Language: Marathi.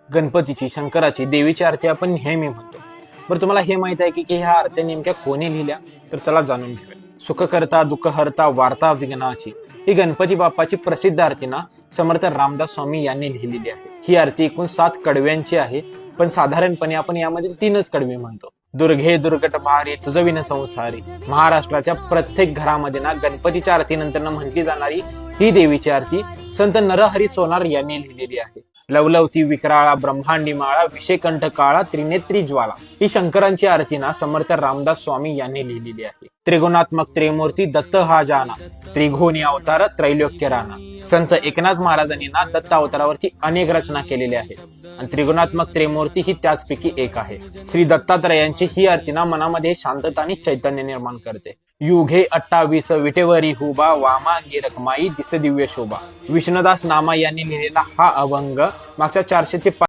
गणपतीची, शंकराची, देवीची आरती आपण नेहमी म्हणतो. बरं, तुम्हाला हे माहित आहे की ह्या आरत्या नेमक्या कोणी लिहिल्या? तर चला जाणून घेऊया. सुखकर्ता, दुःखहर्ता, वार्ता विघ्नाची ही गणपती बाप्पाची प्रसिद्ध आरती ना समर्थ रामदास स्वामी यांनी लिहिलेली आहे. ही आरती एकूण 7 कडव्यांची आहे, पण साधारणपणे आपण यामधील 3च कडवे म्हणतो. दुर्गे दुर्गट भारी तुझ विन संसारी. महाराष्ट्राच्या प्रत्येक घरामध्ये ना गणपतीच्या आरतीनंतर म्हटली जाणारी ही देवीची आरती संत नरहरी सोनार यांनी लिहिलेली आहे. लवलवती विक्राळा ब्रह्मांडी माळा विषयकंठ काळा त्रिनेत्री ज्वाला ही शंकरांची आरती ना समर्थ रामदास स्वामी यांनी लिहिलेली आहे. त्रिगुणात्मक त्रिमूर्ती दत्त हा जाना, त्रिगुणी अवतार त्रैलोक्य राणा. संत एकनाथ महाराजांनी ना दत्त अवतारावरती अनेक रचना केलेल्या आहेत आणि त्रिगुणात्मक त्रिमूर्ती ही त्याचपैकी एक आहे. श्री दत्तात्रयांची ही आरती ना मनामध्ये शांतता आणि चैतन्य निर्माण करते. युगे 28 विटेवरी हुबा वामांगी रखमाई दिस दिव्य शोभा. विष्णुदास नामा यांनी लिहिलेला हा अभंग मागच्या 400 ते